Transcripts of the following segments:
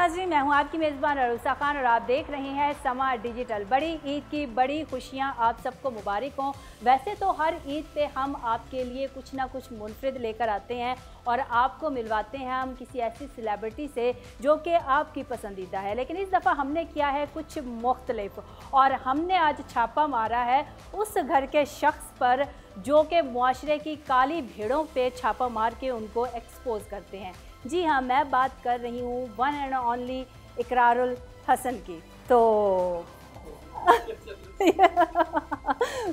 नाज़रीन, मैं हूं आपकी मेज़बान अरूसा खान और आप देख रहे हैं समा डिजिटल। बड़ी ईद की बड़ी खुशियां आप सबको मुबारक हों। वैसे तो हर ईद पे हम आपके लिए कुछ ना कुछ मुनफरिद लेकर आते हैं और आपको मिलवाते हैं हम किसी ऐसी सेलिब्रिटी से जो कि आपकी पसंदीदा है, लेकिन इस दफ़ा हमने किया है कुछ मुख्तलिफ और हमने आज छापा मारा है उस घर के शख्स पर जो कि मुआशरे की काली भेड़ों पे छापा मार के उनको एक्सपोज करते हैं। जी हाँ, मैं बात कर रही हूँ one and only Ikrarul Hasan की। तो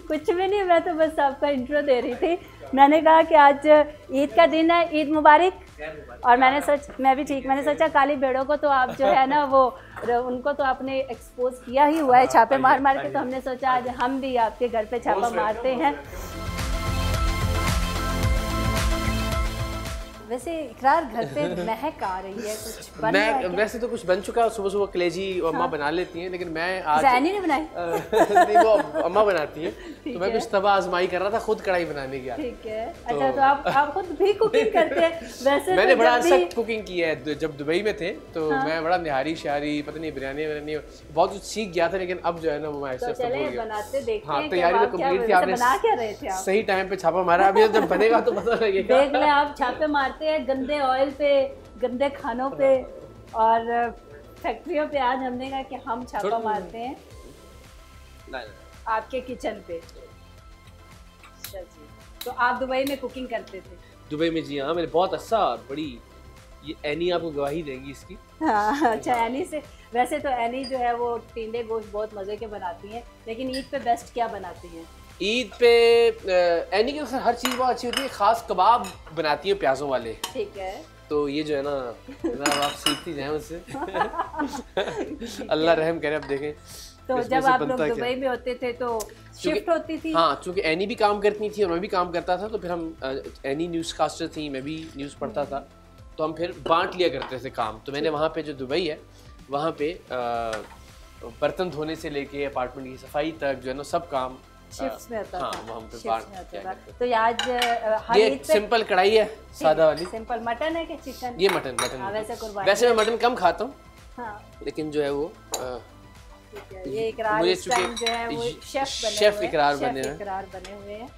कुछ भी नहीं, मैं तो बस आपका इंट्रो दे रही थी। मैंने कहा कि आज ईद का दिन है, ईद मुबारक। और मैं भी ठीक, मैंने सोचा काली भेड़ों को तो आप जो है ना वो उनको तो आपने एक्सपोज किया ही हुआ है छापे मार मार के, तो हमने सोचा आज हम भी आपके घर पे छापा मारते हैं। वैसे इकरार घर पे महक आ रही है, कुछ बन रहा है क्या? वैसे तो कुछ बन चुका है, सुबह सुबह कलेजी अम्मा बना लेती हैं, लेकिन मैं आज ज़ैनी ने बनाई नहीं, वो अम्मा बनाती हैं, तो मैं कुछ तवा आजमाई कर रहा था, खुद कढ़ाई बनाने की। ठीक है, अच्छा तो आप खुद भी कुकिंग करते हैं? वैसे मैंने तो बड़ा सख्त कुकिंग की है जब दुबई में थे, तो मैं बड़ा निहारी शहारी पता नहीं बिरयानी बहुत कुछ सीख गया था, लेकिन अब जो है ना वो मैं तो चले बनाते देखते हैं। तैयारी तो कंप्लीट थी, आपने बना क्या रहे थे आप? सही टाइम पे छापा मारा, अभी जब बनेगा तो पता लगेगा। देख ले, आप छापे मारते हैं गंदे ऑयल पे, गंदे खानों पे और फैक्ट्रियों पे। आज हमने कहा कि हम छापा मारते हैं आपके किचन पे। अच्छा जी, तो आप दुबई में कुकिंग करते थे? दुबई में, जी हाँ, मैंने बहुत अच्छा बड़ी, ये एनी आपको गवाही देगी इसकी। हाँ अच्छा, एनी से वैसे तो एनी जो है वो टिंडे गोश्त बहुत मज़े के बनाती हैं, लेकिन ईद पे बेस्ट क्या बनाती हैं? ईद पे एनी की हर चीज़ बहुत अच्छी होती है, ख़ास कबाब बनाती है प्याज़ों वाले। ठीक है, तो ये जो है ना आप सीखती जाएं उससे। अल्लाह रहम करे। अब देखें तो जब आप लोग दुबई में होते थे तो शिफ्ट होती थी? हाँ, चूँकि एनी भी काम करती थी और मैं भी काम करता था, तो फिर हम एनी न्यूज़ कास्टर थी, मैं भी न्यूज़ पढ़ता था, तो हम फिर बांट लिया करते थे काम। तो मैंने वहाँ पे जो दुबई है वहाँ पे बर्तन धोने से लेके अपार्टमेंट की सफाई तक जो है ना सब काम शिफ्ट्स में होता था। हाँ, हम पे बांट। तो आज हर ये सिंपल कढ़ाई है, सादा वाली। सिंपल मटन है कि चिकन? ये मटन। वैसे मैं मटन कम खाता हूँ, लेकिन जो है वो ये इकरार इस टाइम जो है वो शेफ इकरार बने हुए हैं।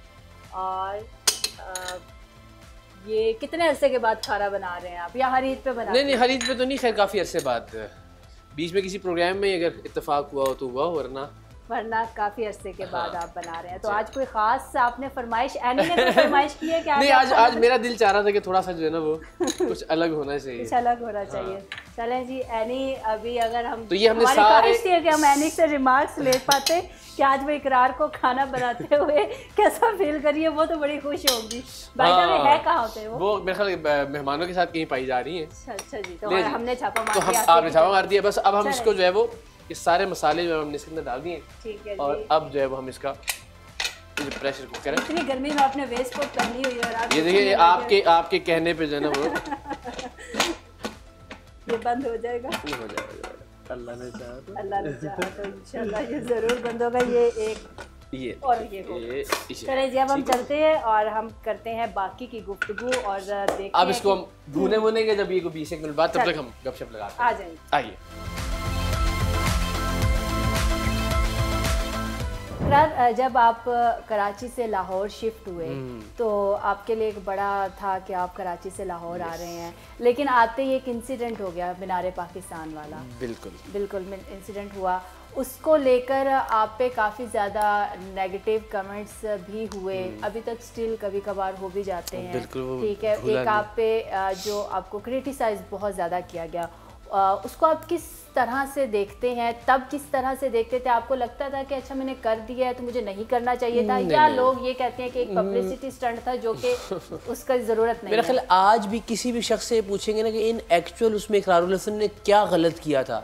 और ये कितने अरसे के बाद खाना बना रहे हैं आप, या हर ईद पे बना? नहीं, हर ईद पे तो नहीं, खैर काफ़ी अरसे बाद, बीच में किसी प्रोग्राम में अगर इत्तेफाक हुआ हो तो हुआ, वरना काफी अरसे के बाद आप बना रहे हैं। तो आज कोई खास आपने फरमाइश, एनी ने कोई फरमाइश की है कि नहीं, आज मेरा दिल चाह रहा था कि थोड़ा सा जो है ना वो कुछ अलग होना चाहिए, कुछ अलग होना चाहिए। चलें जी, एनी अभी अगर हम तो ये हमने हमारी ख्वाहिश थी कि हम एनी से रिमार्क्स ले पाते कि आज वो इकरार को खाना बनाते हुए कैसा फील करिए, वो तो बड़ी खुश होगी। भाई साहब है कहाँ होते हैं वो मेरे ख्याल मेहमानों के साथ कहीं पाई जा रही है। अच्छा जी, तो हमने छापा मार दिया, आपने छापा मार दिया, बस अब हम इसको जो है वो ये सारे मसाले जो हमने इसके अंदर डाल दिए। ठीक है, और अब जो है वो हम इसका प्रेशर कुकर है। इतनी गर्मी में आपने वेस्ट कोट पहनी हुई है और आप ये देखिए आपके कहने पे जो है ना वो ये बंद हो जाएगा। हो जाएगा, अल्लाह ने चाहा तो इंशाल्लाह ये जरूर बंद होगा। ये और ये चलिए जी, अब हम चलते हैं और हम करते हैं बाकी की गुफ्तगू और देखते हैं। अब इसको हम भूने के जब ये 20 मिनट बाद, तब तक हम गपशप लगाते हैं। आ जाइए, आइए। जब आप कराची से लाहौर शिफ्ट हुए तो आपके लिए एक बड़ा था कि आप कराची से लाहौर आ रहे हैं, लेकिन आते ही एक इंसिडेंट हो गया मीनार पाकिस्तान वाला। बिल्कुल इंसिडेंट हुआ, उसको लेकर आप पे काफ़ी ज़्यादा नेगेटिव कमेंट्स भी हुए, अभी तक स्टिल कभी कभार हो भी जाते हैं। ठीक है, एक आप पे जो आपको क्रिटिसाइज बहुत ज़्यादा किया गया, उसको आप किस तरह से देखते हैं? तब किस तरह से देखते थे? आपको लगता था कि अच्छा मैंने कर दिया है तो मुझे नहीं करना चाहिए था, या लोग ये कहते हैं कि एक पब्लिसिटी स्टंट था जो कि उसका ज़रूरत नहीं? मेरा ख्याल आज भी किसी भी शख्स से पूछेंगे ना कि इन एक्चुअल उसमें इकरारुल हसन ने क्या गलत किया था,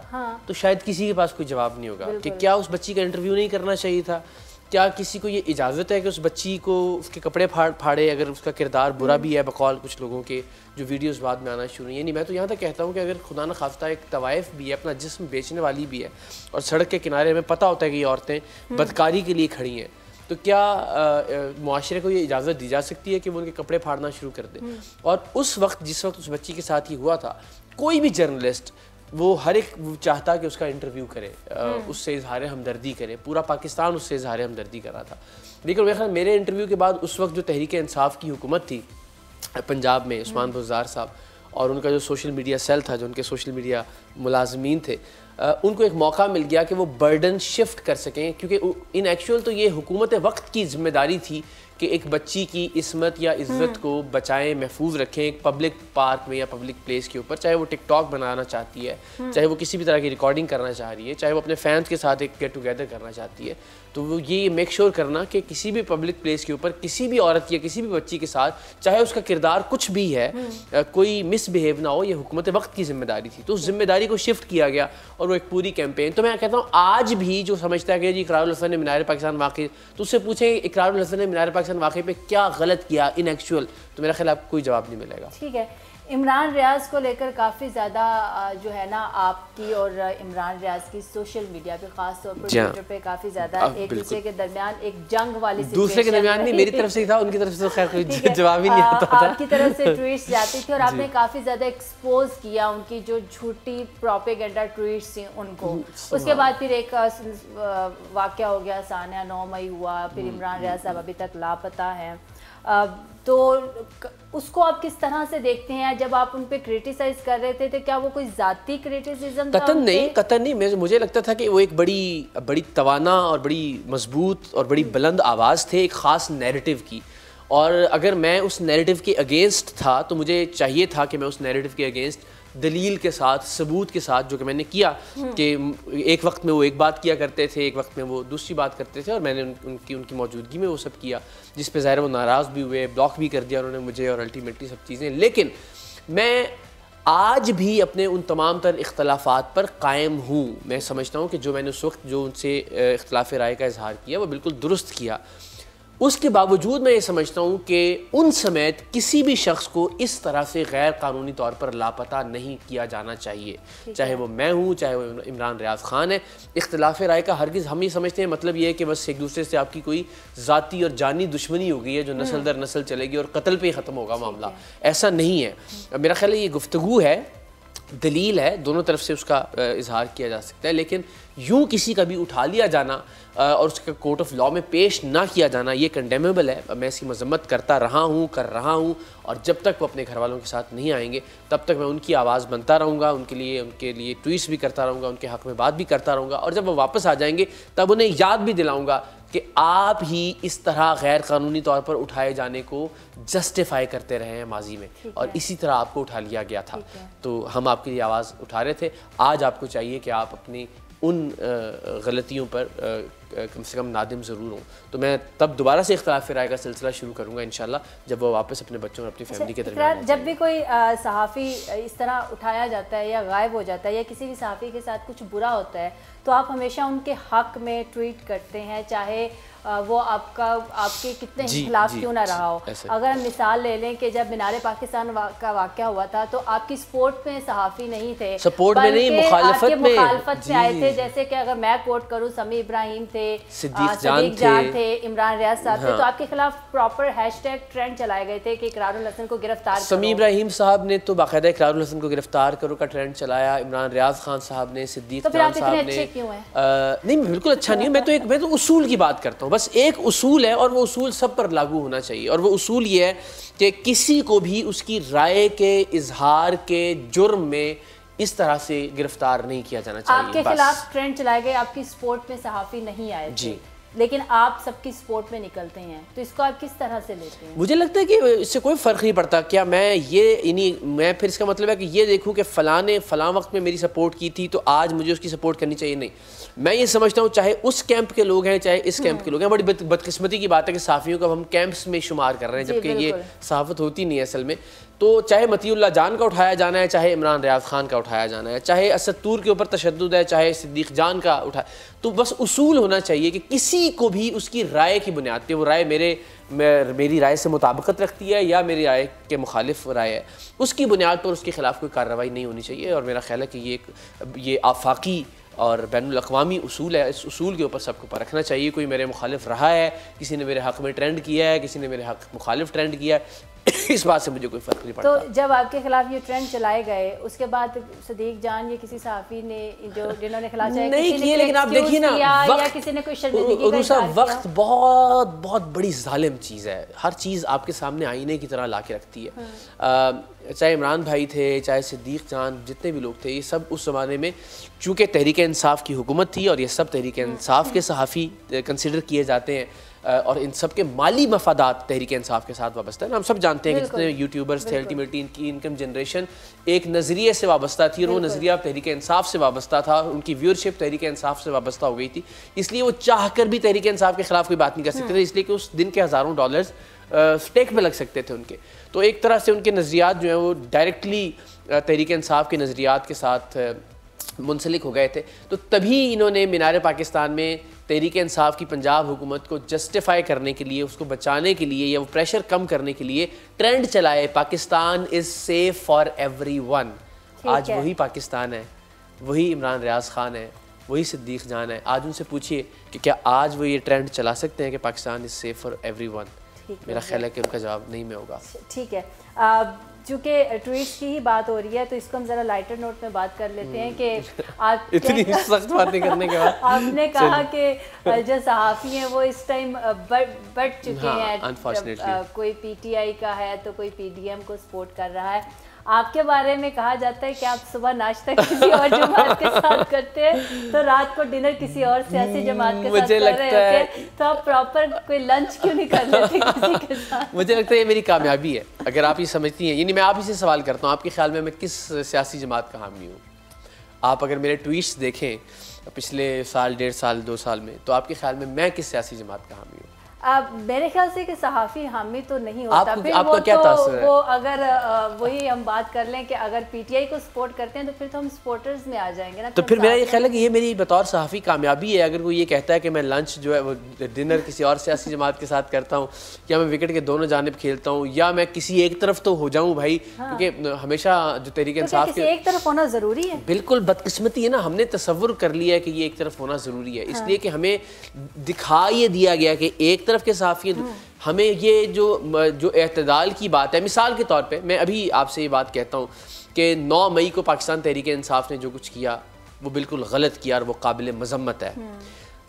तो शायद किसी के पास कोई जवाब नहीं होगा कि क्या उस बच्ची का इंटरव्यू नहीं करना चाहिए था, क्या किसी को ये इजाज़त है कि उस बच्ची को उसके कपड़े फाड़े, अगर उसका किरदार बुरा भी है बकौल कुछ लोगों के जो वीडियोस बाद में आना शुरू हुई। यानी मैं तो यहाँ तक कहता हूँ कि अगर खुदा न खास्ता एक तवाइफ भी है, अपना जिस्म बेचने वाली भी है, और सड़क के किनारे में पता होता है कि ये औरतें बदकारी के लिए खड़ी हैं, तो क्या मुआशरे को ये इजाज़त दी जा सकती है कि वो उनके कपड़े फाड़ना शुरू कर दें? और उस वक्त जिस वक्त उस बच्ची के साथ ही हुआ था, कोई भी जर्नलिस्ट वो हर एक चाहता कि उसका इंटरव्यू करे, उससे इजहार हमदर्दी करे, पूरा पाकिस्तान उससे इजहार हमदर्दी कर रहा था। लेकिन मेरे इंटरव्यू के बाद उस वक्त जो तहरीक इंसाफ की हुकूमत थी पंजाब में, उस्मान बुज़दार साहब और उनका जो सोशल मीडिया सेल था, जो उनके सोशल मीडिया मुलाजमीन थे, उनको एक मौका मिल गया कि वो बर्डन शिफ्ट कर सकें, क्योंकि इन एक्चुअल तो ये हुकूमत वक्त की जिम्मेदारी थी कि एक बच्ची की इस्मत या इज़्ज़त को बचाएं, महफूज रखें एक पब्लिक पार्क में या पब्लिक प्लेस के ऊपर, चाहे वो टिकटॉक बनाना चाहती है, चाहे वो किसी भी तरह की रिकॉर्डिंग करना चाह रही है, चाहे वो अपने फैंस के साथ एक गेट टुगेदर करना चाहती है, तो वो ये मेक श्योर करना कि किसी भी पब्लिक प्लेस के ऊपर किसी भी औरत या किसी भी बच्ची के साथ, चाहे उसका किरदार कुछ भी है, कोई मिसबिहेव ना हो, ये हुकूमत वक्त की जिम्मेदारी थी। तो उस जिम्मेदारी को शिफ्ट किया गया और वो एक पूरी कैंपेन। तो मैं कहता हूँ आज भी जो समझता है कि जी इकरारुल हसन ने मीनार पाकिस्तान वाक़ई, तो उससे पूछें इकरारुल हसन ने मीनार पाकिस्तान वाक़ई पे क्या गलत किया इन एक्चुअल, तो मेरा ख्याल आपको कोई जवाब नहीं मिलेगा। ठीक है, इमरान रियाज को लेकर काफ़ी ज़्यादा जो है ना आपकी और इमरान रियाज की सोशल मीडिया पे, ख़ास तौर पर ट्विटर पे काफ़ी ज़्यादा एक दूसरे के दरमियान एक जंग वाली, दूसरे के दरमियान नहीं, मेरी तरफ से ही था, उनकी तरफ से तो खैर कोई जवाब ही नहीं आता था। आपकी तरफ से ट्वीट्स जाती थी और आपने काफ़ी ज़्यादा एक्सपोज किया उनकी जो झूठी प्रोपेगेंडा ट्वीट्स थी उनको। उसके बाद फिर एक वाक़या हो गया, सानिया 9 मई हुआ, फिर इमरान रियाज साहब अभी तक लापता हैं। तो उसको आप किस तरह से देखते हैं? जब आप उन पे क्रिटिसाइज कर रहे थे तो क्या वो कोई जाती क्रिटिसिज्म था? कतन नहीं, मुझे लगता था कि वो एक बड़ी तवाना और बड़ी मजबूत और बड़ी बुलंद आवाज़ थे एक ख़ास नैरेटिव की, और अगर मैं उस नैरेटिव के अगेंस्ट था तो मुझे चाहिए था कि मैं उस नैरेटिव के अगेंस्ट दलील के साथ, सबूत के साथ, जो कि मैंने किया कि एक वक्त में वो एक बात किया करते थे, एक वक्त में वो दूसरी बात करते थे, और मैंने उनकी मौजूदगी में वो सब किया, जिस पे ज़ाहिर वो नाराज़ भी हुए, ब्लॉक भी कर दिया उन्होंने मुझे और अल्टीमेटली सब चीज़ें। लेकिन मैं आज भी अपने उन तमाम तर इख्तलाफात पर कायम हूँ। मैं समझता हूँ कि जो मैंने उस वक्त जो उनसे इख्तलाफ राय का इजहार किया वो बिल्कुल दुरुस्त किया। उसके बावजूद मैं ये समझता हूँ कि उन समेत किसी भी शख्स को इस तरह से गैर कानूनी तौर पर लापता नहीं किया जाना चाहिए, चाहे वो मैं हूँ, चाहे वो इमरान रियाज ख़ान है। इख्तलाफ राय का हरगिज़ हम ये समझते हैं मतलब ये है कि बस एक दूसरे से आपकी कोई ज़ाती और जानी दुश्मनी हो गई है जो नस्ल दर नस्ल चलेगी और कत्ल पे ही ख़त्म होगा मामला, ऐसा नहीं है। मेरा ख्याल है ये गुफ्तगू है, दलील है, दोनों तरफ से उसका इजहार किया जा सकता है, लेकिन यूँ किसी का भी उठा लिया जाना और उसका कोर्ट ऑफ लॉ में पेश ना किया जाना ये कंडेमेबल है। मैं इसकी मजम्मत करता रहा हूँ, कर रहा हूँ, और जब तक वो अपने घर वालों के साथ नहीं आएंगे तब तक मैं उनकी आवाज़ बनता रहूँगा, उनके लिए ट्वीट्स भी करता रहूँगा, उनके हक़ में बात भी करता रहूँगा, और जब वो वापस आ जाएंगे तब उन्हें याद भी दिलाऊँगा कि आप ही इस तरह गैर कानूनी तौर पर उठाए जाने को जस्टिफाई करते रहे हैं माजी में, और इसी तरह आपको उठा लिया गया था। तो हम आपके लिए आवाज़ उठा रहे थे। आज आपको चाहिए कि आप अपनी उन गलतियों पर कम से कम नादिम ज़रूर हों। तो मैं तब दोबारा से इख्तिलाफ राय का सिलसिला शुरू करूँगा इंशाल्लाह, जब वो वापस अपने बच्चों और अपनी फैमिली के दरमियान। जब भी कोई सहाफ़ी इस तरह उठाया जाता है या गायब हो जाता है या किसी भी सहाफ़ी के साथ कुछ बुरा होता है तो आप हमेशा उनके हक़ में ट्वीट करते हैं, चाहे वो आपके कितने खिलाफ क्यों ना रहा हो। अगर हम मिसाल ले लें कि जब मीनार पाकिस्तान का वाक़या हुआ था तो आपकी सपोर्ट में सहाफ़ी नहीं थे, सपोर्ट में नहीं, मुखालफत में आए थे। जैसे कि अगर मैं कोट करूँ, समी इब्राहिम थे, सिद्दीक जान थे, इमरान रियाज साहब थे, तो आपके खिलाफ प्रॉपर हैशटैग ट्रेंड चलाए गए थे कि इकरारुल हसन को गिरफ्तार करो। समी इब्राहिम साहब ने तो बाकायदा इकरारुल हसन को गिरफ्तार करो का ट्रेंड चलाया, इमरान रियाज खान साहब ने, सिद्दीक जान साहब ने। नहीं, बिल्कुल अच्छा नहीं है। मैं तो उसूल की बात करता हूँ। बस एक उसूल है और वो उसूल सब पर लागू होना चाहिए, और वो उसूल ये है कि किसी को भी उसकी राय के इजहार के जुर्म में इस तरह से गिरफ्तार नहीं किया जाना चाहिए। आपके खिलाफ ट्रेंड चलाए गए, आपकी सपोर्ट में सहाफ़ी नहीं आए थे, लेकिन आप सबकी सपोर्ट में निकलते हैं, तो इसको आप किस तरह से लेते हैं? मुझे लगता है कि इससे कोई फ़र्क नहीं पड़ता। क्या मैं फिर इसका मतलब है कि ये देखूं कि फ़लाँ ने फ़लाँ वक्त में मेरी सपोर्ट की थी तो आज मुझे उसकी सपोर्ट करनी चाहिए? नहीं, मैं ये समझता हूँ चाहे उस कैंप के लोग हैं चाहे इस कैंप के लोग हैं। बड़ी बदकिस्मती की बात है कि सहाफ़ियों को हम कैंप्स में शुमार कर रहे हैं, जबकि ये सहाफ़त होती नहीं है असल में। तो चाहे मतीउल्लाह जान का उठाया जाना है, चाहे इमरान रियाज खान का उठाया जाना है, चाहे असद तूर के ऊपर तशद्दुद है, चाहे सिद्दीक जान का उठाया, तो बस उसूल होना चाहिए कि किसी को भी उसकी राय की बुनियाद पे, वो राय मेरी राय से मुताबिकत रखती है या मेरी राय के मुखालिफ राय है, उसकी बुनियाद पर उसके खिलाफ कोई कार्रवाई नहीं होनी चाहिए। और मेरा ख्याल है कि ये आफाकी और बैनुल-अक़वामी उसूल है, इस उसूल के ऊपर सबको परखना चाहिए। कोई मेरे मुखालिफ रहा है, किसी ने मेरे हक़ में ट्रेंड किया है, किसी ने मेरे हक़ मुखालिफ ट्रेंड किया है, इस बात से मुझे कोई फ़र्क नहीं पड़ता। तो जब आपके खिलाफ ये ट्रेंड चलाए गए उसके बाद सदीक जान या किसी सहाफ़ी ने जिन्होंने खिलाफ नहीं किए, लेकिन आप देखिए ना या किसी ने कोई शर्मिंदगी का वक्त बहुत बहुत बड़ी जालिम चीज़ है। हर चीज़ आपके सामने आईने की तरह ला के रखती है। चाहे इमरान भाई थे, चाहे सिद्दीक जान, जितने भी लोग थे, ये सब उस ज़माने में चूँकि तहरीक इंसाफ की हुकूमत थी और ये सब तहरीक इंसाफ के सहाफ़ी कंसिडर किए जाते हैं और इन सब के माली मफादात तहरीक इंसाफ के साथ वाबस्ता है। हम सब जानते हैं कि जितने यूट्यूबर्स थे अल्टीमेटली इनकी इनकम जनरेशन एक नज़रिए से वाबस्ता थी और वो नज़रिया तहरीक इंसाफ से वाबस्ता था, उनकी व्यूअरशिप तहरीक इंसाफ से वाबस्ता हो गई थी, इसलिए वो चाह कर भी तहरीक इंसाफ के ख़िलाफ़ कोई बात नहीं कर सकते थे, इसलिए कि उस दिन के हज़ारों डॉलर्स स्टेक में लग सकते थे उनके। तो एक तरह से उनके नज़रियात जो हैं वो डायरेक्टली तहरीक इंसाफ के नज़रियात के साथ मुंसलिक हो गए थे। तो तभी इन्होंने मीनार पाकिस्तान में तहरीक इंसाफ की पंजाब हुकूमत को जस्टिफाई करने के लिए, उसको बचाने के लिए या वो प्रेशर कम करने के लिए ट्रेंड चलाए, Pakistan is safe for everyone. आज वही पाकिस्तान है, वही इमरान रियाज खान है, वही सिद्दीक जान है। आज उनसे पूछिए कि क्या आज वो ये ट्रेंड चला सकते हैं कि Pakistan is safe for everyone? मेरा ख्याल है कि उनका जवाब नहीं में होगा। ठीक है, चूँकि ट्वीट्स की ही बात हो रही है तो इसको हम ज़रा लाइटर नोट में बात कर लेते हैं कि आप इतनी सख्त बातें करने के बाद आपने कहा कि जो सहाफ़ी हैं वो इस टाइम बढ़ चुके हैं, कोई पीटीआई का है तो कोई पीडीएम को सपोर्ट कर रहा है। आपके बारे में कहा जाता है कि आप सुबह नाश्ता किसी और जमात के साथ करते हैं तो रात को डिनर किसी और सियासी जमात के साथ कर रहे होते हैं, तो आप प्रॉपर कोई लंच क्यों नहीं कर लेते किसी के साथ? मुझे लगता है ये मेरी कामयाबी है, अगर आप ये समझती हैं। यानी मैं आप ही से सवाल करता हूँ, आपके ख्याल में मैं किस सियासी जमात का हामी हूँ? आप अगर मेरे ट्वीट्स देखें पिछले साल, 1.5 साल, 2 साल में, तो आपके ख्याल में मैं किस सियासी जमात का हामी हूँ? मेरे ख्याल से कि सहाफ़ी हामी तो नहीं होता। फिर आपका क्या तासुर है? वो अगर वही हम बात कर लें कि अगर पीटीआई को सपोर्ट करते हैं तो फिर तो हम सपोर्टर्स में आ जाएंगे ना। तो फिर मेरा ये ख्याल है कि ये मेरी बतौर सहाफ़ी कामयाबी है। अगर कोई ये कहता है कि मैं लंच जो है वो डिनर किसी और सियासी जमात के साथ करता हूँ, या मैं विकेट के दोनों जानिब खेलता हूँ, या मैं किसी एक तरफ तो हो जाऊँ भाई, क्योंकि हमेशा जो तहरीक इंसाफ के एक तरफ होना ज़रूरी है। बिल्कुल बदकिस्मती है ना, हमने तसव्वुर कर लिया है कि ये एक तरफ होना ज़रूरी है, इसलिए कि हमें दिखा ये दिया गया कि एक तरफ के सहाफ़ी, हमें ये जो एतदाल की बात है, मिसाल के तौर पे मैं अभी आपसे ये बात कहता हूँ कि 9 मई को पाकिस्तान तहरीक इंसाफ ने जो कुछ किया वो बिल्कुल गलत किया और वो काबिल मज़म्मत है।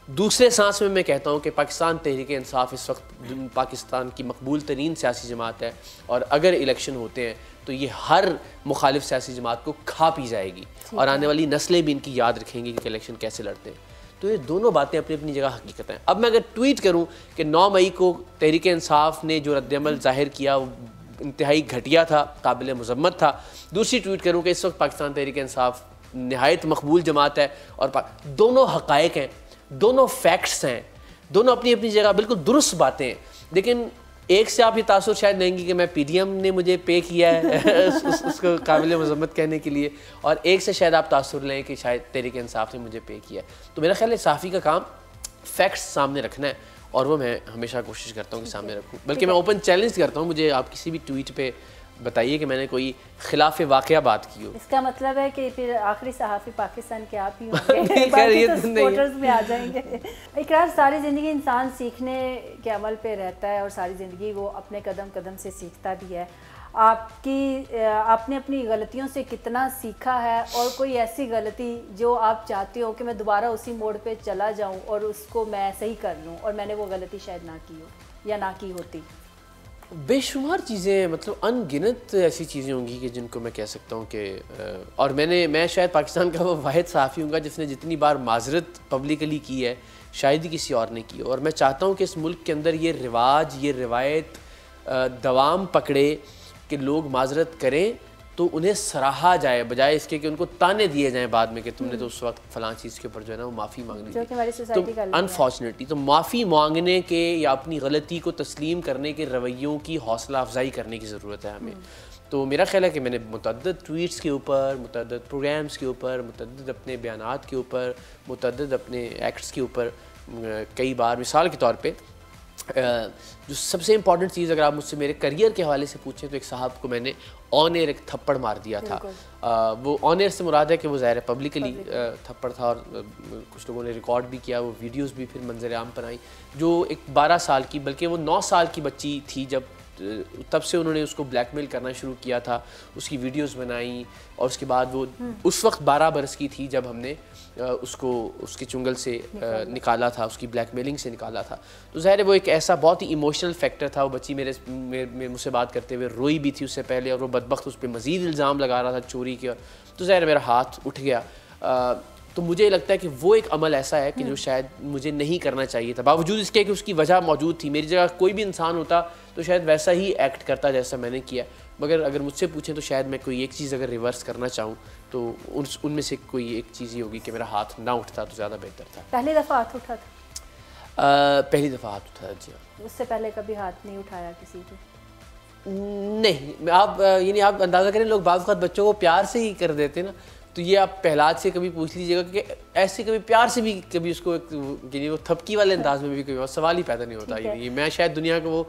दूसरे सांस में मैं कहता हूँ कि पाकिस्तान तहरीक इंसाफ इस वक्त पाकिस्तान की मकबूल तरीन सियासी जमात है और अगर इलेक्शन होते हैं तो ये हर मुखालिफ सियासी जमात को खा पी जाएगी और आने वाली नस्लें भी इनकी याद रखेंगी कि इलेक्शन कैसे लड़ते हैं। तो ये दोनों बातें अपनी अपनी जगह हकीकत हैं। अब मैं अगर ट्वीट करूं कि 9 मई को तहरीक इंसाफ ने जो रद्दअमल ज़ाहिर किया वो इंतहाई घटिया था, काबिल मज़म्मत था, दूसरी ट्वीट करूं कि इस वक्त पाकिस्तान तहरीक इंसाफ नहायत मकबूल जमात है और दोनों हक़ाइक़ हैं, दोनों फैक्ट्स हैं, दोनों अपनी अपनी जगह बिल्कुल दुरुस्त बातें हैं। लेकिन एक से आप ये तासुर शायद लेंगे कि मैं पीडीएम ने मुझे पे किया है उसको काबिल मज़म्मत कहने के लिए, और एक से शायद आप तासुर लें कि शायद तहरीक इंसाफ ने मुझे पे किया है। तो मेरा ख्याल है सहाफ़ी का काम फैक्ट्स सामने रखना है और वो मैं हमेशा कोशिश करता हूँ कि सामने रखूँ, बल्कि मैं ओपन चैलेंज करता हूँ, मुझे आप किसी भी ट्वीट पे बताइए कि मैंने कोई खिलाफ वाक़या बात की हो। इसका मतलब है कि फिर आखिरी सहाफ़ी पाकिस्तान के आप ही होंगे, बाकी तो सपोर्टर्स में आ जाएंगे। इकरार, सारी ज़िंदगी इंसान सीखने के अमल पे रहता है और सारी ज़िंदगी वो अपने कदम कदम से सीखता भी है। आपने अपनी गलतियों से कितना सीखा है और कोई ऐसी गलती जो आप चाहते हो कि मैं दोबारा उसी मोड़ पे चला जाऊं और उसको मैं सही कर लूं और मैंने वो गलती शायद ना की हो या ना की होती? बेशुमार चीज़ें, मतलब अनगिनत ऐसी चीज़ें होंगी कि जिनको मैं कह सकता हूँ कि और मैं शायद पाकिस्तान का वो वाहिद सहाफ़ी हूँ जिसने जितनी बार माजरत पब्लिकली की है शायद ही किसी और ने की हो। और मैं चाहता हूँ कि इस मुल्क के अंदर ये रिवाज, ये रिवायत दवाम पकड़े कि लोग माजरत करें तो उन्हें सराहा जाए, बजाय इसके कि उनको ताने दिए जाएं बाद में कि तुमने तो उस वक्त फलां चीज़ के ऊपर जो है ना वो माफ़ी मांगनी थी। तो अनफॉर्चुनेटली तो माफ़ी मांगने के या अपनी गलती को तस्लीम करने के रवैयों की हौसला अफजाई करने की ज़रूरत है हमें। तो मेरा ख्याल है कि मैंने मुतअद्दिद ट्वीट्स के ऊपर, मुतअद्दिद प्रोग्राम्स के ऊपर, मुतअद्दिद अपने बयानात के ऊपर, मुतअद्दिद अपने एक्ट्स के ऊपर कई बार, मिसाल के तौर पर जो सबसे इम्पॉर्टेंट चीज़ अगर आप मुझसे मेरे करियर के हवाले से पूछें तो एक साहब को मैंने ऑन एयर एक थप्पड़ मार दिया था। वो ऑन एयर से मुराद है कि वो ज़ाहिर है पब्लिकली थप्पड़ था, और कुछ लोगों ने रिकॉर्ड भी किया, वो वीडियोस भी फिर मंजर आम पर आई। जो एक 12 साल की, बल्कि वो 9 साल की बच्ची थी जब, तब से उन्होंने उसको ब्लैकमेल करना शुरू किया था, उसकी वीडियोस बनाई, और उसके बाद वो उस वक्त 12 बरस की थी जब हमने उसको उसके चुंगल से निकाला था, उसकी ब्लैकमेलिंग से निकाला था। तो ज़ाहिर है वो एक ऐसा बहुत ही इमोशनल फैक्टर था। वो बच्ची मुझसे बात करते हुए रोई भी थी उससे पहले, और वो बदबख्त उस पर मज़ीद इल्ज़ाम लगा रहा था चोरी के, तो ज़ाहिर मेरा हाथ उठ गया। तो मुझे लगता है कि वो एक अमल ऐसा है कि जो शायद मुझे नहीं करना चाहिए था, बावजूद इसके कि उसकी वजह मौजूद थी। मेरी जगह कोई भी इंसान होता तो शायद वैसा ही एक्ट करता जैसा मैंने किया, मगर अगर मुझसे पूछें तो शायद मैं कोई एक चीज़ अगर रिवर्स करना चाहूँ तो उनमें से कोई एक चीज़ ही होगी कि मेरा हाथ ना उठता तो ज़्यादा बेहतर था। पहली दफ़ा हाथ उठा था? पहली दफ़ा हाथ उठा, जी। उससे पहले कभी हाथ नहीं उठाया किसी को? नहीं, आप यानी आप अंदाज़ा करें, लोग बाज़ वक़्त बच्चों को प्यार से ही कर देते ना, तो ये आप पहलाद से कभी पूछ लीजिएगा कि ऐसे कभी प्यार से भी कभी उसको यानी वो थपकी वाले अंदाज में भी कभी सवाल ही पैदा नहीं होता। यानी मैं शायद दुनिया का वो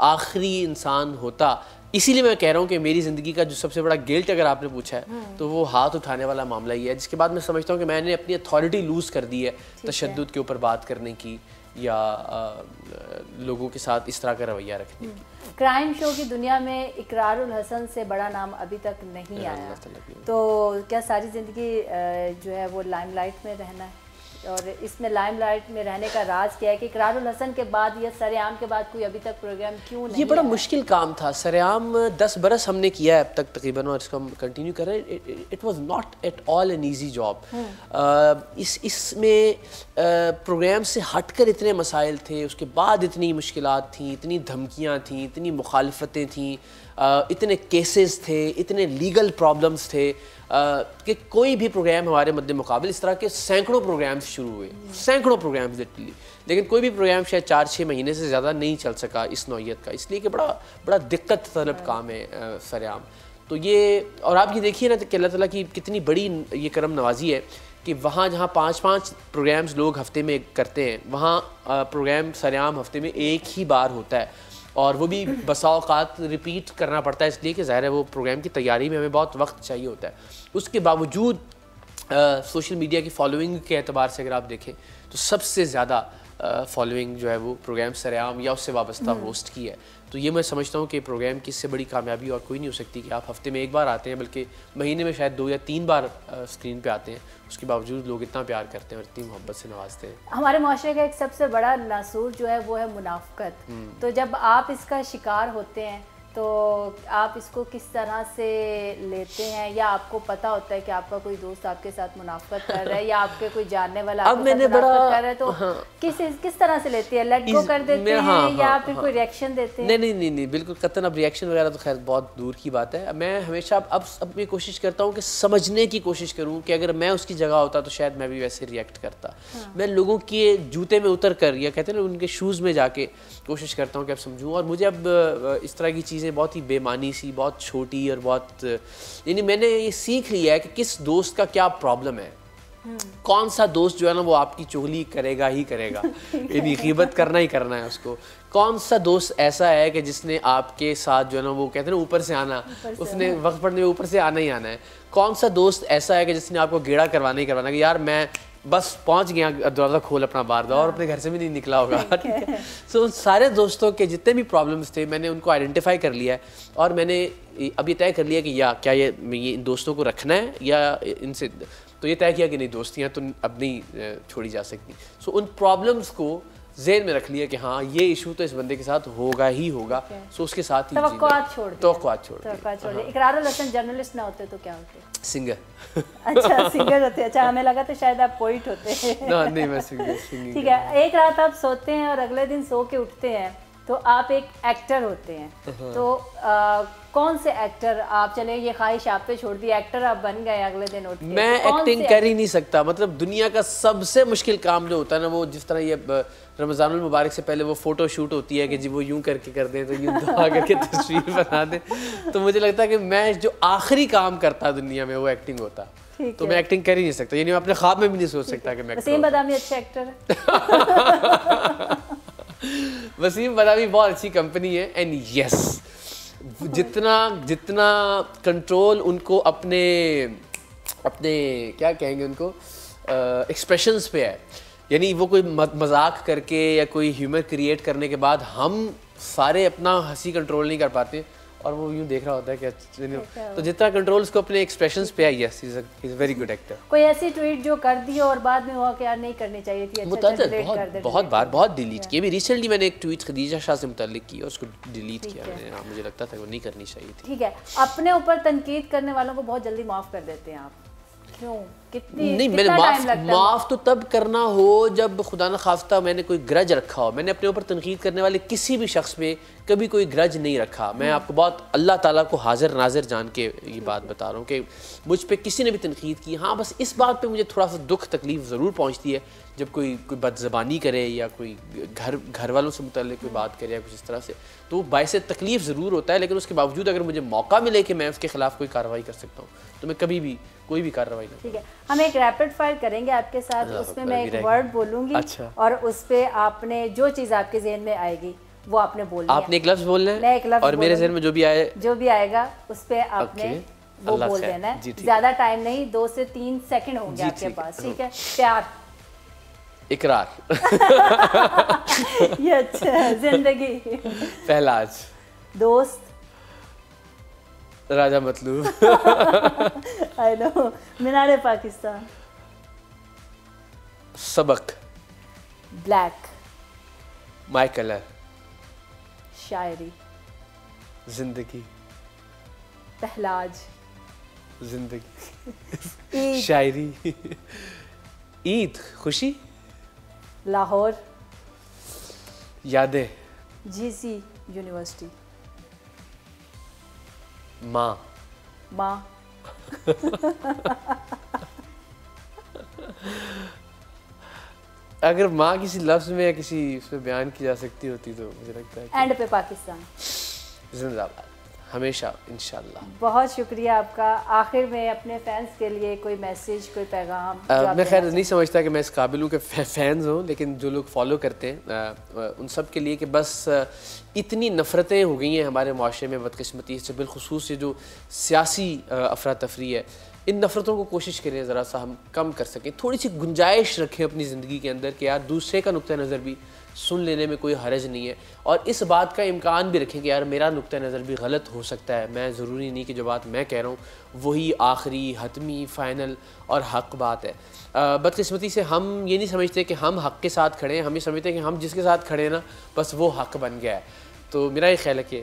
आखिरी इंसान होता, इसीलिए मैं कह रहा हूँ कि मेरी ज़िंदगी का जो सबसे बड़ा गिल्ट अगर आपने पूछा है तो वो हाथ उठाने वाला मामला ही है, जिसके बाद मैं समझता हूँ कि मैंने अपनी अथॉरिटी लूज़ कर दी है तशद्दुद के ऊपर बात करने की या लोगों के साथ इस तरह का रवैया रखने की। क्राइम शो की दुनिया में इकरारुल हसन से बड़ा नाम अभी तक नहीं आया, तो क्या सारी ज़िंदगी जो है वो लाइमलाइट में रहना है? और इसमें लाइमलाइट में रहने का राज क्या है कि इकरारुल हसन के बाद या सरेआम के बाद कोई अभी तक प्रोग्राम क्यों नहीं? ये बड़ा मुश्किल काम था। सरेआम 10 बरस हमने किया है अब तक तकरीबन, और इसको हम कंटिन्यू कर रहे हैं। It was not at all an easy job. इसमें प्रोग्राम से हटकर इतने मसाइल थे, उसके बाद इतनी मुश्किलात थी, इतनी धमकियाँ थी, इतनी मुखालफतें थीं, इतने केसेस थे, इतने लीगल प्रॉब्लम्स थे कि कोई भी प्रोग्राम हमारे मद्दे मुकाबले, इस तरह के सैकड़ों प्रोग्राम्स शुरू हुए, सैकड़ों प्रोग्राम्स लिटरली, लेकिन कोई भी प्रोग्राम शायद 4-6 महीने से ज़्यादा नहीं चल सका इस नौइयत का, इसलिए कि बड़ा दिक्कत तलब काम है सरेआम। तो ये, और आप ये देखिए ना कि अल्लाह ताला की कितनी बड़ी ये करम नवाजी है कि वहाँ जहाँ 5-5 प्रोग्राम्स लोग हफ्ते में करते हैं, वहाँ प्रोग्राम सरेआम हफ्ते में एक ही बार होता है, और वो भी बसा औकात रिपीट करना पड़ता है, इसलिए कि ज़ाहिर है वो प्रोग्राम की तैयारी में हमें बहुत वक्त चाहिए होता है। उसके बावजूद सोशल मीडिया की फॉलोइंग के एतबार से अगर आप देखें तो सबसे ज़्यादा फॉलोइंग जो है वो प्रोग्राम सरेआम या उससे वाबस्ता होस्ट की है। तो ये मैं समझता हूँ कि प्रोग्राम की इससे बड़ी कामयाबी और कोई नहीं हो सकती कि आप हफ्ते में एक बार आते हैं, बल्कि महीने में शायद 2 या 3 बार स्क्रीन पे आते हैं, उसके बावजूद लोग इतना प्यार करते हैं और इतनी मोहब्बत से नवाजते हैं। हमारे माशरे का एक सबसे बड़ा नासूर जो है वो है मुनाफकत। तो जब आप इसका शिकार होते हैं तो आप इसको किस तरह से लेते हैं, या आपको पता होता है कि आपका कोई दोस्त आपके साथ मुनाफकत कर रहा है या आपके कोई जानने वाला आपके साथ मुनाफकत कर रहा है, तो किस तरह से लेते हैं? लेट गो कर देते हैं या फिर कोई रिएक्शन देते हैं? नहीं, बिल्कुल कतन। अब रिएक्शन वगैरह तो खैर बहुत दूर की बात है। मैं हमेशा अब ये कोशिश करता हूँ कि समझने की कोशिश करूँ कि अगर मैं उसकी जगह होता तो शायद मैं भी वैसे रिएक्ट करता। मैं लोगों के जूते में उतर कर, या कहते हैं ना उनके शूज़ में जाके कोशिश करता हूँ कि अब समझूँ। और मुझे अब इस तरह की चीज़ें बहुत ही बेमानी सी, बहुत छोटी और बहुत, यानी मैंने ये सीख लिया है कि किस दोस्त का क्या प्रॉब्लम है। कौन सा दोस्त जो है ना वो आपकी चुगली करेगा ही करेगा, यानी ग़ीबत करना ही करना है उसको। कौन सा दोस्त ऐसा है कि जिसने आपके साथ जो है ना वो कहते हैं ना ऊपर से आना, उसने वक्त पड़ने में ऊपर से आना ही आना है। कौन सा दोस्त ऐसा है कि जिसने आपको गेड़ा करवाना ही करवाना कि यार मैं बस पहुंच गया, दरवाज़ा खोल अपना बार दो, और अपने घर से भी नहीं निकला होगा। ठीक है। सो उन सारे दोस्तों के जितने भी प्रॉब्लम्स थे मैंने उनको आइडेंटिफाई कर लिया है, और मैंने अब ये तय कर लिया कि या क्या ये इन दोस्तों को रखना है या इनसे, तो ये तय किया कि नहीं, दोस्तियाँ तो अब नहीं छोड़ी जा सकती। सो उन प्रॉब्लम्स को ज़हन में रख लिया कि हाँ ये इशू तो इस बंदे के साथ होगा ही होगा, सो उसके साथ ही तवक्कुआत छोड़ दिया। इकरारुल हसन जर्नलिस्ट ना होते तो क्या होते? सिंगर। अच्छा, सिंगर होते। अच्छा, हमें लगा तो शायद आप पोइट होते। नहीं, मैं सिंगर। ठीक है। एक रात आप सोते हैं और अगले दिन सो के उठते हैं तो आप एक एक्टर होते हैं, तो कौन से एक्टर आप, चले ये ख्वाहिश आप पे छोड़ दी, एक्टर आप बन गए अगले दिन उठ के, मैं एक्टिंग कर ही नहीं सकता। मतलब दुनिया का सबसे मुश्किल काम जो होता है ना, वो जिस तरह ये रमज़ानुल मुबारक से पहले वो फ़ोटो शूट होती है कि जी वो यूं करके कर दें, तो यूं दबा करके तस्वीर बना दें, तो मुझे लगता है कि मैं जो आखिरी काम करता दुनिया में वो एक्टिंग होता, तो मैं एक्टिंग कर ही नहीं सकता। यानी मैं अपने ख्वाब में भी नहीं सोच सकता कि मैं वसीम बदामी अच्छे एक्टर है। वसीम बदावी बहुत अच्छी कंपनी है एंड यस जितना कंट्रोल उनको अपने क्या कहेंगे उनको एक्सप्रेशंस पे है, यानी वो कोई मजाक करके या कोई ह्यूमर क्रिएट करने के बाद हम सारे अपना हंसी कंट्रोल नहीं कर पाते और वो यूँ देख रहा होता है कि तो जितना कंट्रोल उसको अपने एक्सप्रेशंस पे है, yes he is very good actor. कोई ऐसी ट्वीट जो कर दी और बाद में हुआ कि यार नहीं करनी चाहिए थी, अच्छा बहुत डिलीट किया। अभी रिसेंटली मैंने एक ट्वीट खदीजा शाह से मुताल्लिक की और उसको डिलीट किया मैंने, मुझे लगता था वो नहीं करनी चाहिए थी। ठीक है, अपने ऊपर तनकीद करने वालों को बहुत जल्दी माफ कर देते हैं आप, क्यों? नहीं, मैंने माफ तो तब करना हो जब खुदा न खास्ता मैंने कोई ग्रज रखा हो। मैंने अपने ऊपर तनकीद करने वाले किसी भी शख्स पे कभी कोई ग्रज नहीं रखा। मैं आपको बहुत अल्लाह ताला को हाजिर नाजिर जान के ये बात बता रहा हूँ कि मुझ पे किसी ने भी तनकीद की, हाँ बस इस बात पे मुझे थोड़ा सा दुख तकलीफ ज़रूर पहुँचती है जब कोई बदज़बानी करे या कोई घर वालों से मुतल्लिक़ कोई बात करे या कुछ इस तरह से, तो बायस तकलीफ़ ज़रूर होता है। लेकिन उसके बावजूद अगर मुझे मौका मिले कि मैं उसके ख़िलाफ़ कोई कार्रवाई कर सकता हूँ तो मैं कभी भी कोई भी कार्रवाई नहीं। ठीक है, हम एक रैपिड फायर करेंगे आपके साथ, उसमें मैं एक वर्ड बोलूँगी। अच्छा। और उस पे आपने जो चीज़ आपके जहन में आएगी वो आपने बोलनी है। आपने एक लफ्ज़ बोलना है, मैं एक लफ्ज़ और मेरे जहन में जो भी आएगा उस पे आपने वो बोल देना है। ज़्यादा टाइम नहीं, 2 से 3 सेकंड होंगे आपके पास। ठीक है। प्यार, इकरार ये अच्छा है। जिंदगी, पहलाज, दोस्त, राजा मतलूब आई नो, मीनारे पाकिस्तान, सबक, ब्लैक, माय कलर, शायरी, जिंदगी, पहलाज, जिंदगी, शायरी, ईद, खुशी, लाहौर, यादें, जीसी यूनिवर्सिटी, माँ अगर माँ किसी लफ्ज में या किसी उसमें बयान की जा सकती होती तो मुझे लगता है एंड पे पाकिस्तान जिंदाबाद हमेशा इंशाल्लाह। बहुत शुक्रिया आपका। आखिर में अपने फैंस के लिए कोई मैसेज, कोई पैगाम? मैं खैर नहीं समझता कि मैं इस काबिल हूँ कि फैंस हों, लेकिन जो लोग फॉलो करते हैं उन सब के लिए कि बस इतनी नफ़रतें हो गई हैं हमारे माशरे में बदकिस्मती से, बिलखुसूस ये जो सियासी अफरा तफरी है, इन नफ़रतों को कोशिश करें ज़रा सा हम कम कर सकें, थोड़ी सी गुंजाइश रखें अपनी ज़िंदगी के अंदर कि यार दूसरे का नुक्ता नज़र भी सुन लेने में कोई हरज नहीं है, और इस बात का इम्कान भी रखें कि यार मेरा नुक्ता नज़र भी गलत हो सकता है। मैं ज़रूरी नहीं कि जो बात मैं कह रहा हूँ वही आखिरी हतमी फ़ाइनल और हक़ बात है। बदकिस्मती से हम ये नहीं समझते कि हम हक़ के साथ खड़े हैं, हम ये समझते हैं कि हम जिसके साथ खड़े हैं ना बस वो हक़ बन गया है। तो मेरा ये ख्याल है कि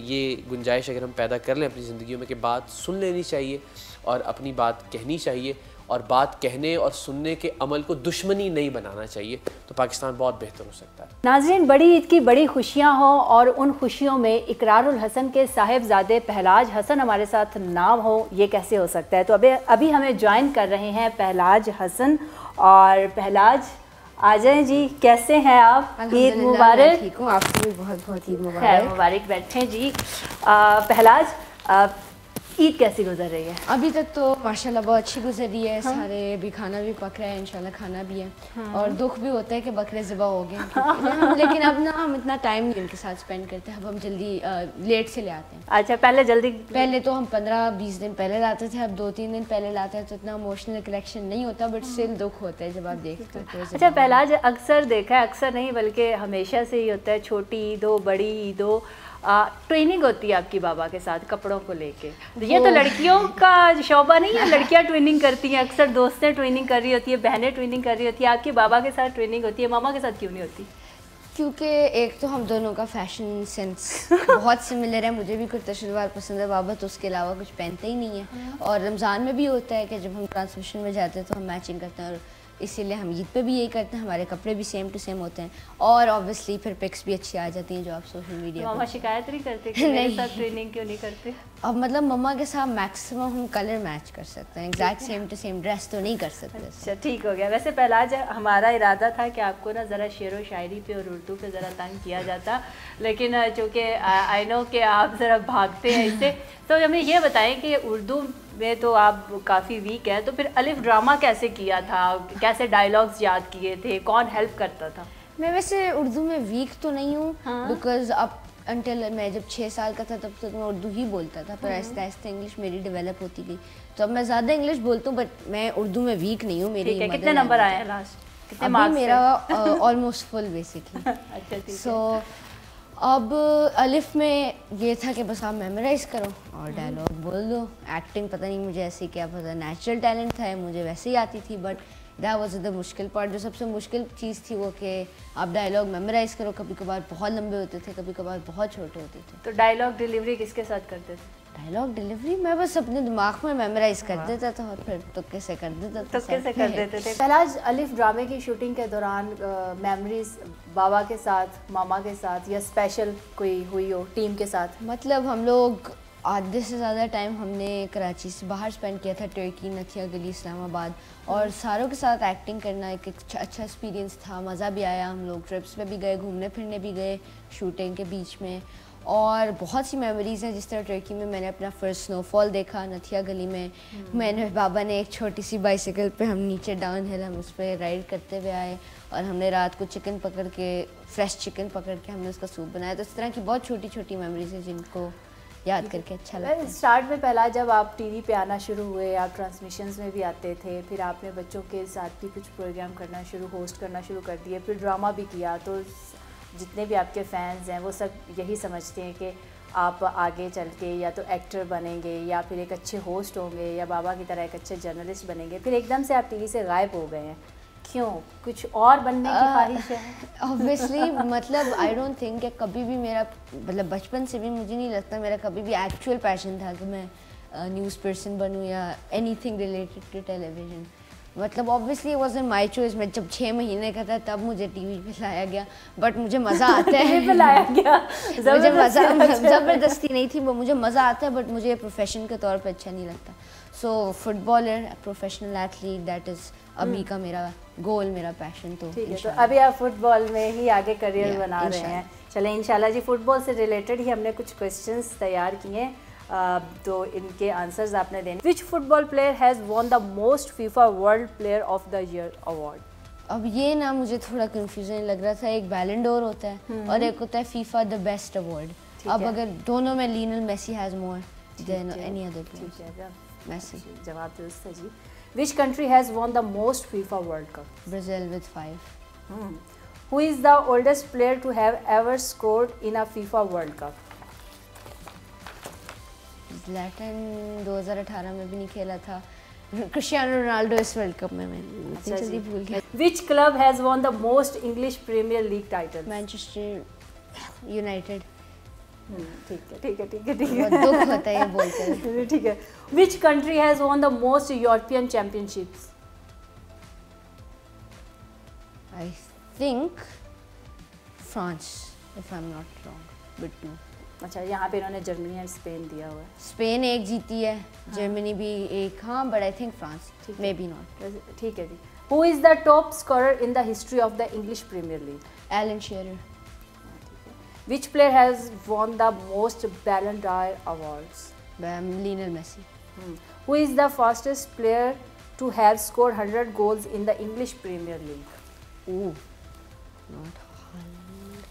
ये गुंजाइश अगर हम पैदा कर लें अपनी ज़िंदगियों में कि बात सुन लेनी चाहिए और अपनी बात कहनी चाहिए, और बात कहने और सुनने के अमल को दुश्मनी नहीं बनाना चाहिए, तो पाकिस्तान बहुत बेहतर हो सकता है। नाज़रीन, बड़ी ईद की बड़ी खुशियां हों और उन खुशियों में इकरारुल हसन के साहिबजादे पहलाज हसन हमारे साथ नाम हो, ये कैसे हो सकता है? तो अभी हमें ज्वाइन कर रहे हैं पहलाज हसन। और पहलाज आ जाएं जी, कैसे हैं आप? ईद मुबारक। ठीक हूँ, आपको भी बहुत बहुत ईद मुबारक। खैर मुबारक। बैठे जी। पहलाज, ईद कैसी गुजर रही है? अभी तक तो माशाल्लाह बहुत अच्छी गुजर रही है। हाँ। सारे भी खाना भी पक रहा है, इंशाल्लाह खाना भी है। हाँ। और दुख भी होता है कि बकरे ज़िबा हो गए लेकिन अब ना हम इतना टाइम नहीं उनके साथ स्पेंड करते हैं, अब हम जल्दी लेट से ले आते हैं। अच्छा, पहले तो हम 15-20 दिन पहले लाते थे, अब 2-3 दिन पहले लाते हैं, तो इतना इमोशनल कलेक्शन नहीं होता, बट स्टिल दुख होता है जब आप देखते हैं। अच्छा पहलाज, अक्सर देखा है, अक्सर नहीं बल्कि हमेशा से ही होता है, छोटी ईद हो बड़ी ईद हो, ट्रेनिंग होती है आपकी बाबा के साथ कपड़ों को लेके। ये तो लड़कियों का शोबा नहीं है, लड़कियां ट्रेनिंग करती हैं, अक्सर दोस्तें ट्रेनिंग कर रही होती है, बहनें ट्रेनिंग कर रही होती है, आपके बाबा के साथ ट्रेनिंग होती है, मामा के साथ क्यों नहीं होती? क्योंकि एक तो हम दोनों का फैशन सेंस बहुत सिमिलर है, मुझे भी कुर्ता शलवार पसंद है, बाबा तो उसके अलावा कुछ पहनते ही नहीं है। और रमज़ान में भी होता है कि जब हम ट्रांसमिशन में जाते हैं तो हम मैचिंग करते हैं, और इसीलिए हम ईद पे भी यही करते हैं, हमारे कपड़े भी सेम टू सेम होते हैं, और ऑब्वियसली फिर पिक्स भी अच्छी आ जाती हैं जो आप सोशल मीडिया मामा शिकायत नहीं करते कि मेरे साथ ट्रेनिंग क्यों नहीं करते? अब मतलब मम्मा के साथ मैक्सिमम हम कलर मैच कर सकते हैं, exact same to same dress तो नहीं कर सकते। अच्छा ठीक हो गया। वैसे पहलाज, हमारा इरादा था कि आपको ना ज़रा शेर व शायरी पे और उर्दू पे ज़रा तंग किया जाता, लेकिन चूँकि आई नो कि आप ज़रा भागते हैं इससे, तो हमें ये बताएं कि उर्दू में तो आप काफ़ी वीक है, तो फिर अलिफ ड्रामा कैसे किया था, कैसे डायलॉग्स याद किए थे, कौन हेल्प करता था? मैं वैसे उर्दू में वीक तो नहीं हूँ, बिकॉज अब अंटिल मैं जब 6 साल का था तब तक मैं उर्दू ही बोलता था, पर आहिस्ता आहिस्ता इंग्लिश मेरी डेवलप होती गई, तो अब मैं ज़्यादा इंग्लिश बोलता हूँ, बट मैं उर्दू में वीक नहीं हूँ। मेरी कितने नंबर आए हैं लास्ट? कितने मार्क्स? मेरा ऑलमोस्ट फुल बेसिकली। अच्छा, सो अब अलिफ में ये था कि बस आप मेमोराइज करो और डायलॉग बोल दो। एक्टिंग पता नहीं मुझे ऐसे क्या पता, नेचुरल टैलेंट था, मुझे वैसे ही आती थी, बट दैट वाज द मुश्किल पार्ट। जो सबसे मुश्किल चीज़ थी वो कि आप डायलॉग मेमोराइज करो, कभी कभार बहुत लंबे होते थे, कभी कभार बहुत छोटे होते थे। तो डायलॉग डिलीवरी किसके साथ करते थे? डायलॉग डिलीवरी मैं बस अपने दिमाग में मेमोराइज कर देता था और फिर तुक्के से कर देता था। तुक्के से कर देते थे। पहलाज, अलिफ ड्रामे की शूटिंग के दौरान मेमोरीज बाबा के साथ, मामा के साथ या स्पेशल कोई हुई हो टीम के साथ? मतलब हम लोग आधे से ज़्यादा टाइम हमने कराची से बाहर स्पेंड किया था, टर्की, नथिया गली, इस्लामाबाद, और सारों के साथ एक्टिंग करना एक अच्छा एक्सपीरियंस था। मज़ा भी आया, हम लोग ट्रिप्स पे भी गए, घूमने फिरने भी गए शूटिंग के बीच में, और बहुत सी मेमोरीज़ हैं। जिस तरह टर्की में मैंने अपना फर्स्ट स्नोफॉल देखा, नथिया गली में मैंने बाबा ने एक छोटी सी बाइसिकल पे हम नीचे डाउन हिल हम उस पर राइड करते हुए आए, और हमने रात को चिकन पकड़ के, फ्रेश चिकन पकड़ के हमने उसका सूप बनाया। तो इस तरह की बहुत छोटी छोटी मेमोरीज हैं जिनको याद करके अच्छा लगता है। स्टार्ट में पहला जब आप टीवी पे आना शुरू हुए, आप ट्रांसमिशंस में भी आते थे, फिर आपने बच्चों के साथ भी कुछ प्रोग्राम करना होस्ट करना शुरू कर दिए, फिर ड्रामा भी किया, तो जितने भी आपके फैंस हैं वो सब यही समझते हैं कि आप आगे चल के या तो एक्टर बनेंगे या फिर एक अच्छे होस्ट होंगे या बाबा की तरह एक अच्छे जर्नलिस्ट बनेंगे। फिर एकदम से आप टीवी से गायब हो गए हैं, क्यों? कुछ और बनने की ख्वाहिश है? ऑब्वियसली मतलब आई डोंट थिंक कि कभी भी मेरा, मतलब बचपन से भी मुझे नहीं लगता मेरा कभी भी एक्चुअल पैशन था कि मैं न्यूज़ पर्सन बनूं या एनीथिंग रिलेटेड टू टेलीविज़न। मतलब obviously was in my choice. मैं जब 6 महीने का था तब मुझे टीवी पे लाया गया, बट मुझे मज़ा आता है। लाया गया मुझे मज़ा, ज़बरदस्ती नहीं थी, मुझे मज़ा आता है, बट मुझे प्रोफेशन के तौर पे अच्छा नहीं लगता। So footballer, professional athlete, that is अभी का मेरा गोल, मेरा पैशन। तो ठीक है, तो अभी आप फुटबॉल में ही आगे करियर बना रहे हैं। चलें इंशाल्लाह जी। फुटबॉल से रिलेटेड ही हमने कुछ क्वेश्चंस तैयार किए हैं, तो इनके आंसर्स आपने देने। Which football player has won the most FIFA world player of the year award? अब ये ना मुझे थोड़ा कंफ्यूजन लग रहा था। एक बैलन डोर होता है और एक होता है फीफा द बेस्ट अवार्ड। अब अगर दोनों में Lionel Messi has more than any other player. Messi जवाब दुरुस्त है जी। Which country has won the most FIFA World Cup? Brazil with 5. Who is the oldest player to have ever scored in a FIFA World Cup? Zlatan 2018 में भी नहीं खेला था। Cristiano Ronaldo इस world cup में मैं जल्दी भूल गया। Which club has won the most English Premier League titles? Manchester United. ठीक है दुख होता है ये बोलते हैं। ठीक है। Which country has won the most European championships? I think France, if I'm not wrong, but 2. अच्छा, यहाँ पे इन्होंने जर्मनी और स्पेन दिया हुआ है। स्पेन एक जीती है, जर्मनी भी एक, हाँ, but I think France, maybe not. ठीक है जी। Who is the top scorer in the history of the English Premier League? Alan Shearer. Which player has won the most Ballon d'Or awards? Lionel Messi. Who is the fastest player to have scored 100 goals in the English Premier League? Oh, not Haaland.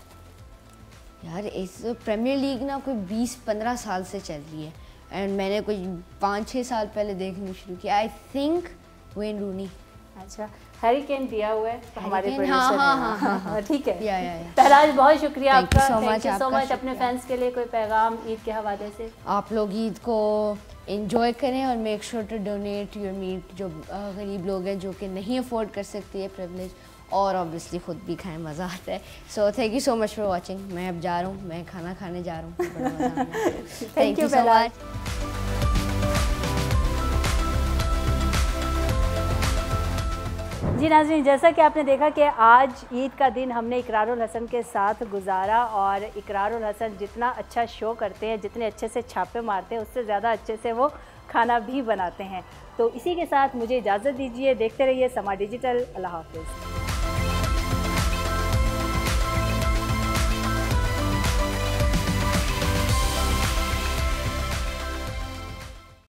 यार इस premiere league ना कोई 20-15 साल से चल रही है, and मैंने कोई 5-6 साल पहले देखनी शुरू की। आई थिंक वेन रूनी। अच्छा, हैरी केन दिया हुआ है तो हमारे प्रोड्यूसर हैं। हाँ, ठीक है। या पहलाज, बहुत शुक्रिया आपका। Thank you so much. अपने फैंस के लिए कोई पैगाम ईद के हवाले से? आप लोग ईद को एंजॉय करें और make sure to donate your meat. जो गरीब लोग हैं जो कि नहीं अफोर्ड कर सकते ये प्रिविलेज, और ऑब्वियसली खुद भी खाएं, मज़ा आता है। So thank you so much for watching. मैं अब जा रहा हूँ, मैं खाना खाने जा रहा हूँ। Thank you so much. जी नाज़रीन, जैसा कि आपने देखा कि आज ईद का दिन हमने इकरारुल हसन के साथ गुजारा, और इकरारुल हसन जितना अच्छा शो करते हैं, जितने अच्छे से छापे मारते हैं, उससे ज़्यादा अच्छे से वो खाना भी बनाते हैं। तो इसी के साथ मुझे इजाज़त दीजिए। देखते रहिए समा डिजिटल। अल्लाह हाफ़िज़।